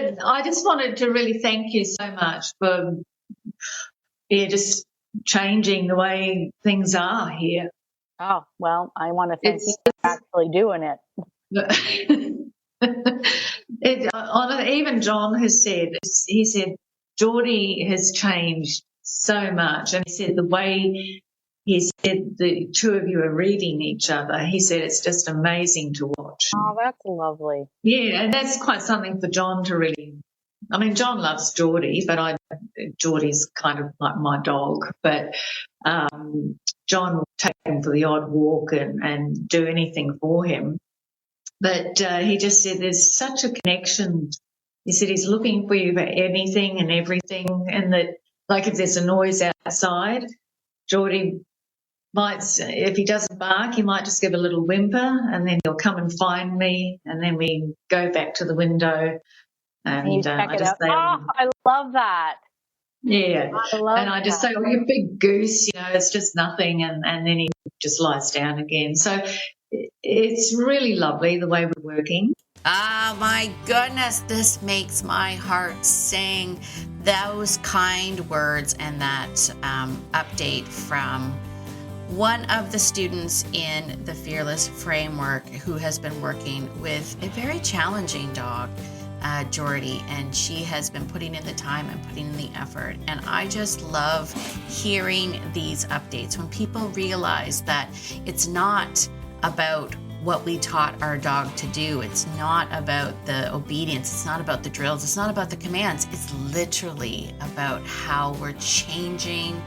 But I just wanted to really thank you so much for just changing the way things are here. Oh, well, I want to thank you It's for actually doing it. even John has said, he said, Geordie has changed so much. And he said the way he said the two of you are reading each other, he said it's just amazing to watch. Oh, that's lovely. Yeah, and that's quite something for John to really. I mean, John loves Geordie, but Geordie's kind of like my dog. But John will take him for the odd walk and do anything for him. But he just said there's such a connection. He said he's looking for you for anything and everything, and that, like, if there's a noise outside, Geordie might, if he doesn't bark, he might just give a little whimper, and then he'll come and find me, and then we go back to the window, and You check I it just out. say, Oh, I love that. yeah, I love and I just say, oh, you big goose, it's just nothing, and then he just lies down again. So it's really lovely the way we're working. Ah, my goodness, this makes my heart sing. Those kind words and that update from one of the students in the Fearless Framework who has been working with a very challenging dog, Geordie, and she has been putting in the time and putting in the effort. And I just love hearing these updates when people realize that it's not about what we taught our dog to do. It's not about the obedience. It's not about the drills. It's not about the commands. It's literally about how we're changing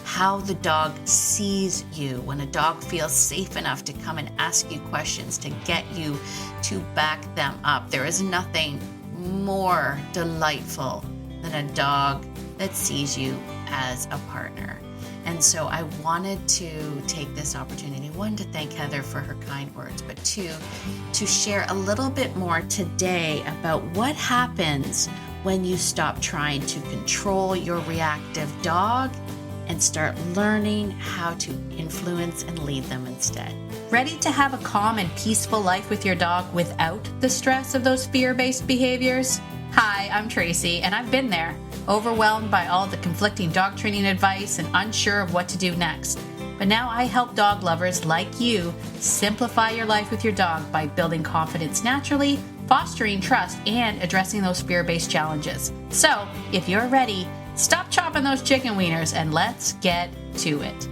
how the dog sees you. When a dog feels safe enough to come and ask you questions, to get you to back them up. There is nothing more delightful than a dog that sees you as a partner. And so I wanted to take this opportunity, one, to thank Heather for her kind words, but two, to share a little bit more today about what happens when you stop trying to control your reactive dog and start learning how to influence and lead them instead. Ready to have a calm and peaceful life with your dog without the stress of those fear-based behaviors? Hi, I'm Tracy, and I've been there, overwhelmed by all the conflicting dog training advice and unsure of what to do next. But now I help dog lovers like you simplify your life with your dog by building confidence naturally, fostering trust, and addressing those fear-based challenges. So, if you're ready, stop chopping those chicken wieners and let's get to it.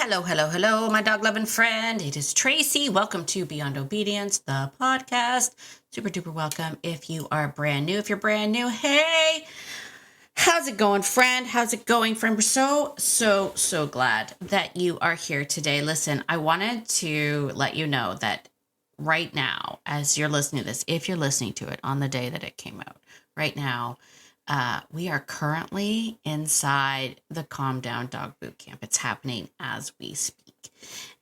Well, hello, my dog-loving friend. It is Tracy. Welcome to Beyond Obedience, the podcast. Super duper welcome if you are brand new. If you're brand new, hey, how's it going, friend? How's it going, friend? We're so glad that you are here today. Listen, I wanted to let you know that right now, as you're listening to this, if you're listening to it on the day that it came out, right now, we are currently inside the Calm Down Dog Boot Camp. It's happening as we speak.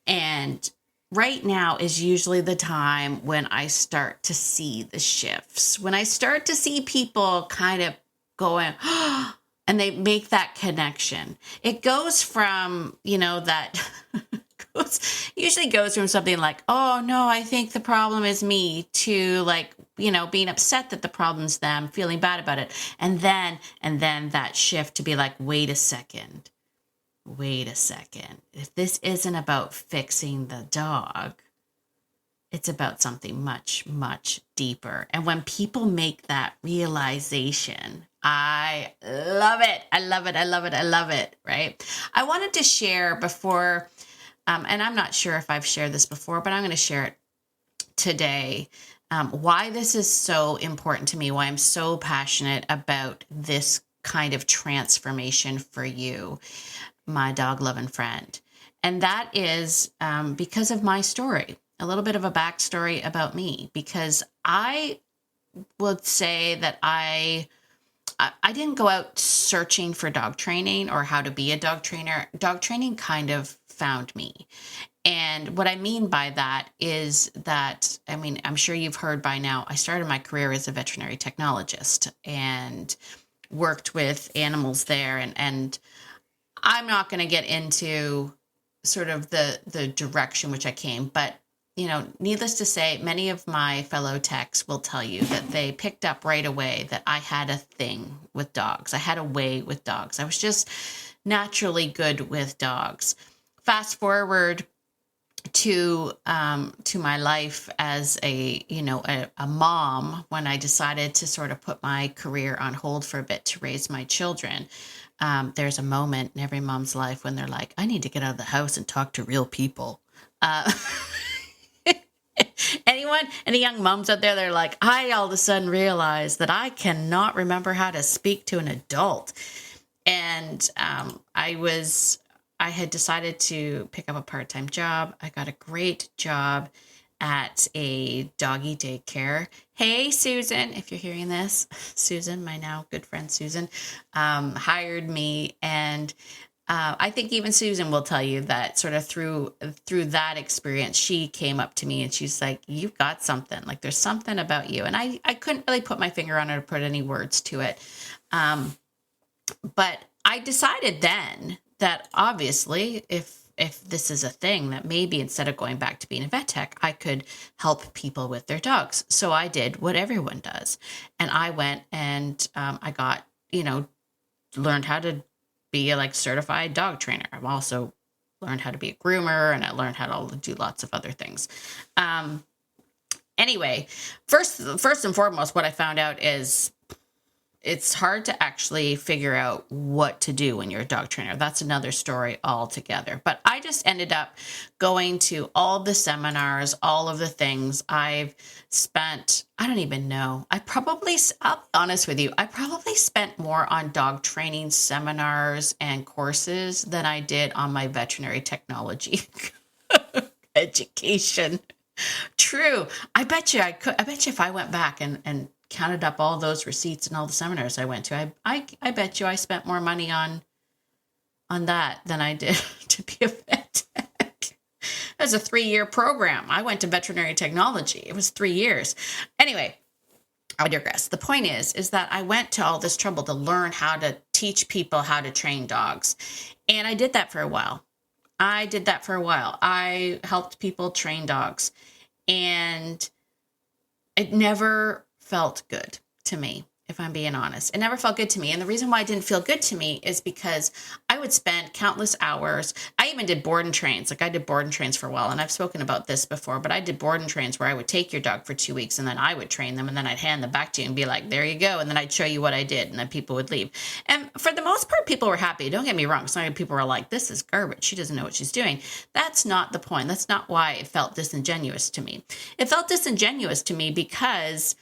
And right now is usually the time when I start to see the shifts, when I start to see people kind of going, and they make that connection. It goes from, that usually goes from something like, oh no, I think the problem is me, to like, being upset that the problem's them, feeling bad about it. And then that shift to be like, wait a second. If this isn't about fixing the dog, it's about something much, much deeper. And when people make that realization, I love it. I love it. Right. I wanted to share before, and I'm not sure if I've shared this before, but I'm going to share it today. Why this is so important to me, why I'm so passionate about this kind of transformation for you, my dog-loving friend. And that is because of my story, a little bit of a backstory about me, because I would say that I didn't go out searching for dog training or how to be a dog trainer. Dog training kind of found me. And what I mean by that is that, I'm sure you've heard by now, I started my career as a veterinary technologist and worked with animals there. And I'm not going to get into sort of the direction which I came. But, needless to say, many of my fellow techs will tell you that they picked up right away that I had a thing with dogs. I had a way with dogs. I was just naturally good with dogs. Fast forward to my life as a mom, when I decided to sort of put my career on hold for a bit to raise my children. There's a moment in every mom's life when they're like, I need to get out of the house and talk to real people. Any young moms out there, they're like, I all of a sudden realized that I cannot remember how to speak to an adult. And I had decided to pick up a part-time job. I got a great job at a doggy daycare. Hey, Susan, if you're hearing this, Susan, my now good friend Susan, hired me. And I think even Susan will tell you that sort of through that experience, she came up to me and she's like, you've got something. Like, there's something about you. And I couldn't really put my finger on it or put any words to it. But I decided then that obviously if this is a thing, that maybe instead of going back to being a vet tech, I could help people with their dogs. So I did what everyone does. And I went and I got, learned how to be a certified dog trainer. I've also learned how to be a groomer, and I learned how to do lots of other things. Anyway, first and foremost, what I found out is it's hard to actually figure out what to do when you're a dog trainer. That's another story altogether. But I just ended up going to all the seminars, all of the things. I've spent, I don't even know. I'll be honest with you, I probably spent more on dog training seminars and courses than I did on my veterinary technology education. True. I bet you if I went back and counted up all those receipts and all the seminars I went to, I bet you I spent more money on that than I did to be a vet tech. It was a 3-year program. I went to veterinary technology. It was 3 years. Anyway, I digress. The point is that I went to all this trouble to learn how to teach people how to train dogs. And I did that for a while. I helped people train dogs, and it never felt good to me, if I'm being honest. It never felt good to me. And the reason why it didn't feel good to me is because I would spend countless hours. I even did board and trains. I did board and trains for a while, and I've spoken about this before, but I did board and trains where I would take your dog for 2 weeks, and then I would train them, and then I'd hand them back to you and be like, there you go. And then I'd show you what I did, and then people would leave. And for the most part, people were happy. Don't get me wrong. Some people were like, this is garbage. She doesn't know what she's doing. That's not the point. That's not why it felt disingenuous to me. It felt disingenuous to me because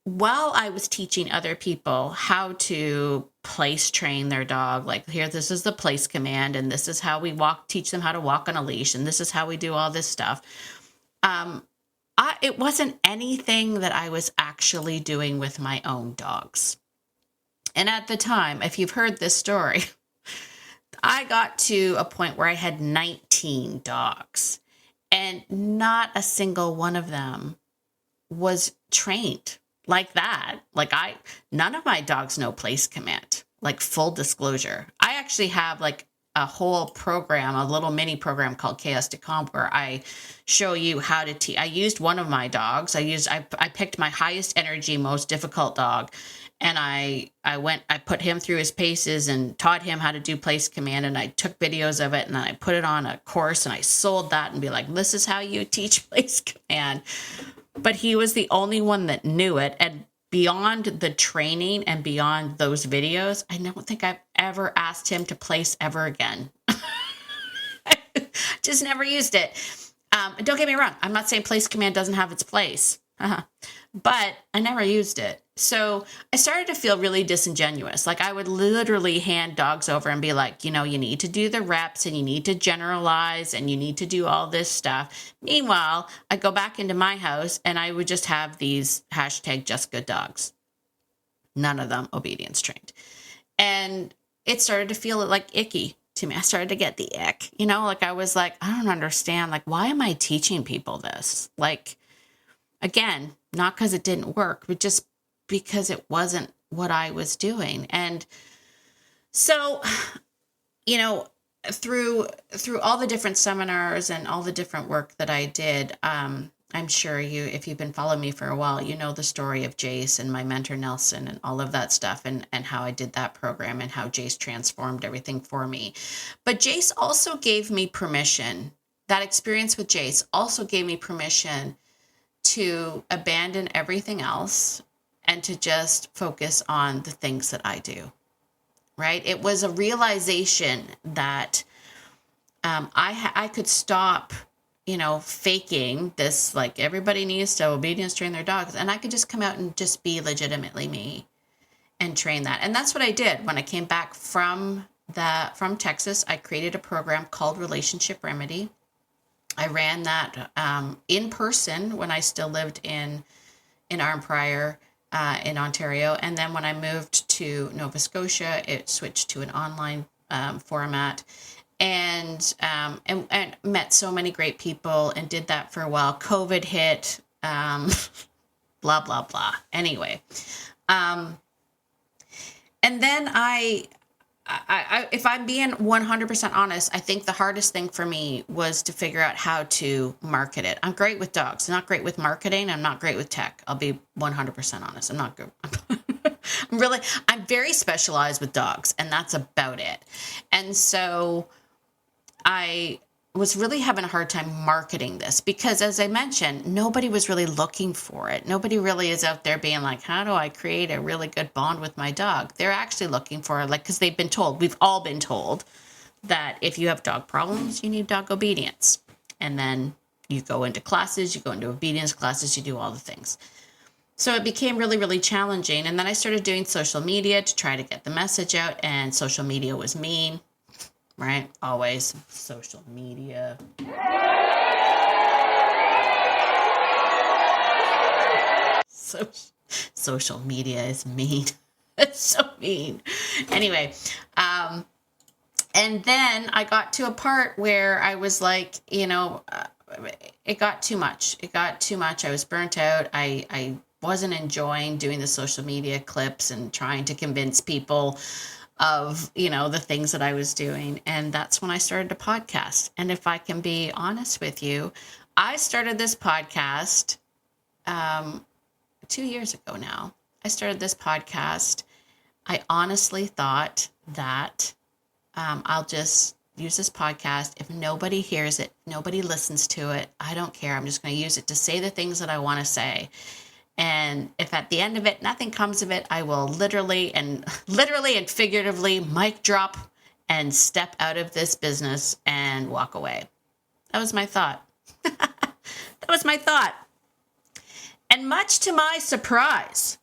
while I was teaching other people how to place train their dog, like here, this is the place command, and this is how we teach them how to walk on a leash, and this is how we do all this stuff. It wasn't anything that I was actually doing with my own dogs. And at the time, if you've heard this story, I got to a point where I had 19 dogs, and not a single one of them was trained like that. None of my dogs know place command, full disclosure. I actually have a whole program, a little mini program called Chaos to Calm, where I show you how to teach. I used one of my dogs. I picked my highest energy, most difficult dog. And I put him through his paces and taught him how to do place command. And I took videos of it, and then I put it on a course, and I sold that and be like, this is how you teach place command. But he was the only one that knew it. And beyond the training and beyond those videos, I don't think I've ever asked him to place ever again. Just never used it. Don't get me wrong. I'm not saying place command doesn't have its place. But I never used it. So I started to feel really disingenuous. I would literally hand dogs over and be like, you need to do the reps, and you need to generalize, and you need to do all this stuff. Meanwhile, I go back into my house and I would just have these #JustGoodDogs. None of them obedience trained. And it started to feel icky to me. I started to get the ick, I was like, I don't understand. Why am I teaching people this? Again, not because it didn't work, but just because it wasn't what I was doing. And so, through all the different seminars and all the different work that I did, I'm sure if you've been following me for a while, you know the story of Jace and my mentor Nelson and all of that stuff, and how I did that program and how Jace transformed everything for me. But Jace also gave me permission. That experience with Jace also gave me permission to abandon everything else and to just focus on the things that I do. Right? It was a realization that I could stop, faking this, like everybody needs to obedience train their dogs. And I could just come out and just be legitimately me and train that. And that's what I did. When I came back from Texas, I created a program called Relationship Remedy. I ran that in person when I still lived in Arnprior, in Ontario. And then when I moved to Nova Scotia, it switched to an online format. And met so many great people and did that for a while. COVID hit, blah, blah, blah. Anyway. And then if I'm being 100% honest, I think the hardest thing for me was to figure out how to market it. I'm great with dogs. I'm not great with marketing. I'm not great with tech. I'll be 100% honest. I'm not good. I'm very specialized with dogs, and that's about it. And so I was really having a hard time marketing this because, as I mentioned, nobody was really looking for it. Nobody really is out there being like, how do I create a really good bond with my dog? They're actually looking for it, because they've been told, we've all been told that if you have dog problems, you need dog obedience. And then you go into classes, you go into obedience classes, you do all the things. So it became really, really challenging. And then I started doing social media to try to get the message out, and social media was mean. Right? Always social media. Social media is mean. It's so mean. Anyway, and then I got to a part where I was like, it got too much. It got too much. I was burnt out. I wasn't enjoying doing the social media clips and trying to convince people of, the things that I was doing. And that's when I started a podcast. And if I can be honest with you, I started this podcast 2 years ago now. I started this podcast. I honestly thought that I'll just use this podcast. If nobody hears it, nobody listens to it, I don't care. I'm just going to use it to say the things that I want to say. And if at the end of it, nothing comes of it, I will literally and figuratively mic drop and step out of this business and walk away. That was my thought. And much to my surprise,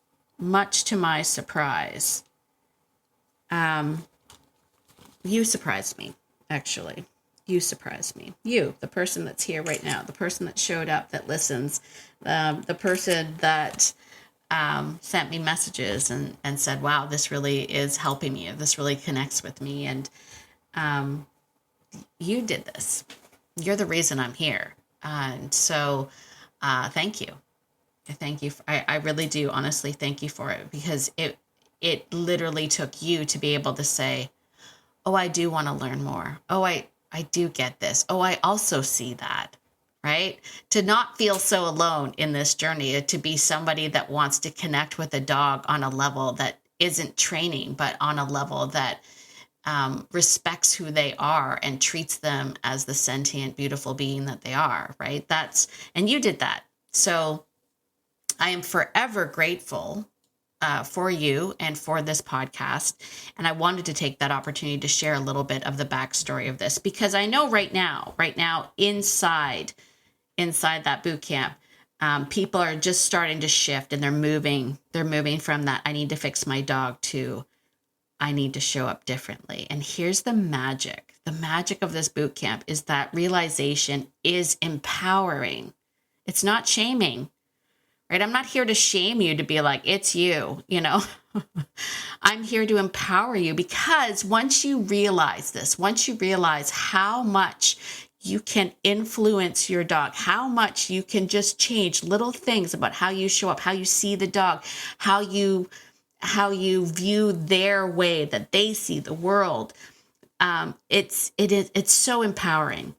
you surprised me, actually. You surprised me. You, the person that's here right now, the person that showed up, that listens, the person that sent me messages and said, wow, this really is helping me. This really connects with me. And you did this. You're the reason I'm here. And so thank you. Thank you. I really do honestly thank you for it, because it literally took you to be able to say, oh, I do want to learn more. Oh, I do get this. Oh, I also see that, right? To not feel so alone in this journey, to be somebody that wants to connect with a dog on a level that isn't training, but on a level that respects who they are and treats them as the sentient, beautiful being that they are, right? And you did that. So I am forever grateful for you and for this podcast. And I wanted to take that opportunity to share a little bit of the backstory of this, because I know right now, inside that boot camp, people are just starting to shift, and they're moving from that I need to fix my dog to I need to show up differently. And here's the magic. The magic of this boot camp is that realization is empowering. It's not shaming. Right? I'm not here to shame you, to be like, it's you, I'm here to empower you, because once you realize this, once you realize how much you can influence your dog, how much you can just change little things about how you show up, how you see the dog, how you view their way that they see the world, it's so empowering.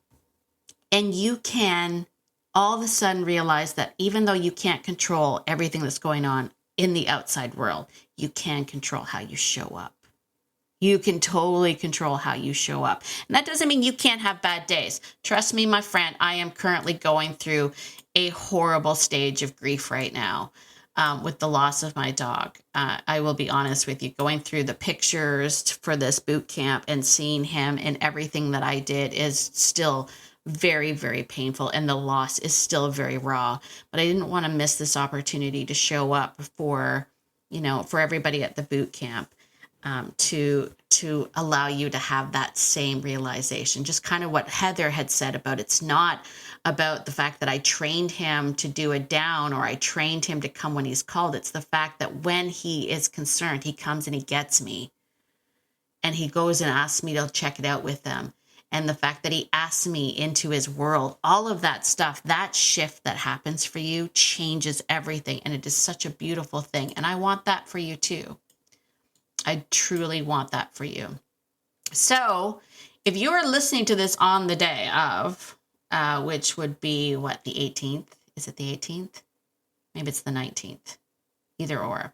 And you can all of a sudden realize that even though you can't control everything that's going on in the outside world, you can control how you show up. You can totally control how you show up. And that doesn't mean you can't have bad days. Trust me, my friend, I am currently going through a horrible stage of grief right now with the loss of my dog. I will be honest with you, going through the pictures for this boot camp and seeing him and everything that I did is still very, very painful. And the loss is still very raw. But I didn't want to miss this opportunity to show up for everybody at the boot camp. To allow you to have that same realization, just kind of what Heather had said about it's not about the fact that I trained him to do a down or I trained him to come when he's called. It's the fact that when he is concerned, he comes and he gets me and he goes and asks me to check it out with them. And the fact that he asks me into his world, all of that stuff, that shift that happens for you changes everything. And it is such a beautiful thing. And I want that for you too. I truly want that for you. So if you are listening to this on the day of, which would be what, the 18th? Is it the 18th? Maybe it's the 19th, either or.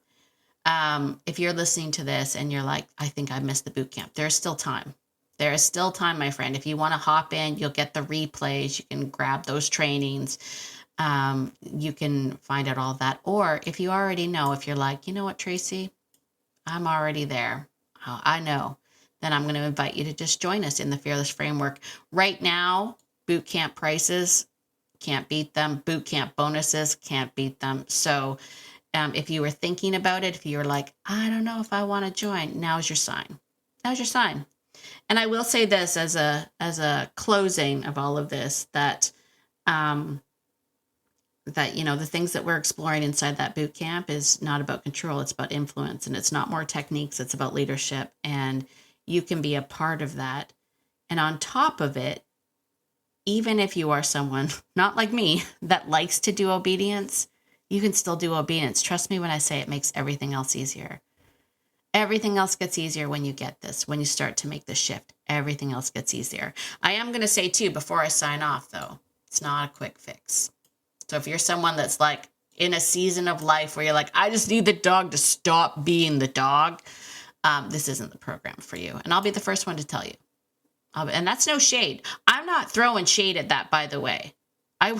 If you're listening to this and you're like, I think I missed the boot camp, there's still time. There is still time, my friend. If you want to hop in, you'll get the replays. You can grab those trainings. You can find out all of that. Or if you already know, if you're like, you know what, Tracy, I'm already there. I know. Then I'm going to invite you to just join us in the Fearless Framework. Right now, boot camp prices, can't beat them. Boot camp bonuses, can't beat them. So if you were thinking about it, if you were like, I don't know if I want to join, now's your sign. Now's your sign. And I will say this as a closing of all of this, that the things that we're exploring inside that boot camp is not about control. It's about influence, and it's not more techniques. It's about leadership, and you can be a part of that. And on top of it, even if you are someone not like me that likes to do obedience, you can still do obedience. Trust me when I say it makes everything else easier. Everything else gets easier when you get this, when you start to make the shift. Everything else gets easier. I am going to say too, before I sign off though, it's not a quick fix. So if you're someone that's like in a season of life where you're like, I just need the dog to stop being the dog, this isn't the program for you. And I'll be the first one to tell you. And that's no shade. I'm not throwing shade at that, by the way. I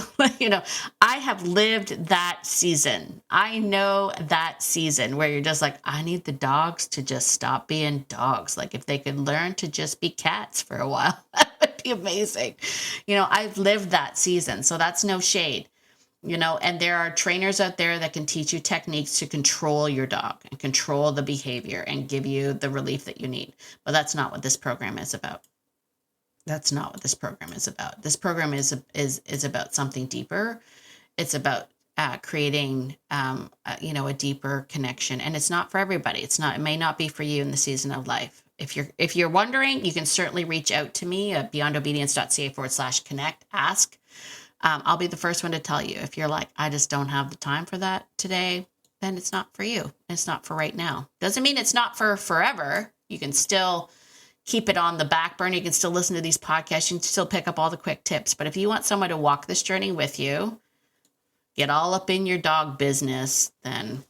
have lived that season. I know that season where you're just like, I need the dogs to just stop being dogs. Like if they could learn to just be cats for a while, that would be amazing. I've lived that season. So that's no shade. And there are trainers out there that can teach you techniques to control your dog and control the behavior and give you the relief that you need. But that's not what this program is about. That's not what this program is about. This program is about something deeper. It's about creating, a deeper connection. And it's not for everybody. It may not be for you in the season of life. If you're wondering, you can certainly reach out to me at beyondobedience.ca/connect, ask. I'll be the first one to tell you. If you're like, I just don't have the time for that today, then it's not for you. It's not for right now. Doesn't mean it's not for forever. You can still keep it on the back burner. You can still listen to these podcasts. You can still pick up all the quick tips. But if you want someone to walk this journey with you, get all up in your dog business, then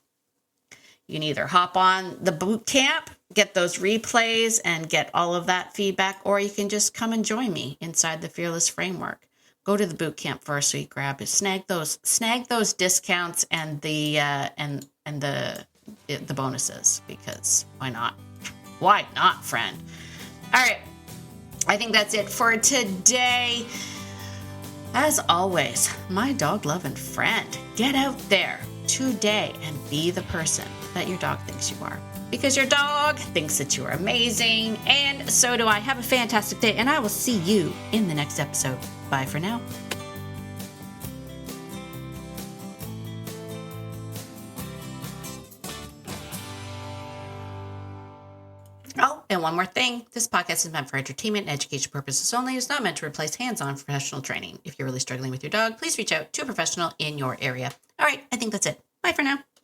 you can either hop on the boot camp, get those replays and get all of that feedback, or you can just come and join me inside the Fearless Framework. Go to the boot camp first so you grab it. Snag those discounts and the bonuses, because why not? Why not, friend? All right. I think that's it for today. As always, my dog-loving friend, get out there today and be the person that your dog thinks you are. Because your dog thinks that you are amazing, and so do I. Have a fantastic day, and I will see you in the next episode. Bye for now. Oh, and one more thing. This podcast is meant for entertainment and education purposes only. It's not meant to replace hands-on professional training. If you're really struggling with your dog, please reach out to a professional in your area. All right, I think that's it. Bye for now.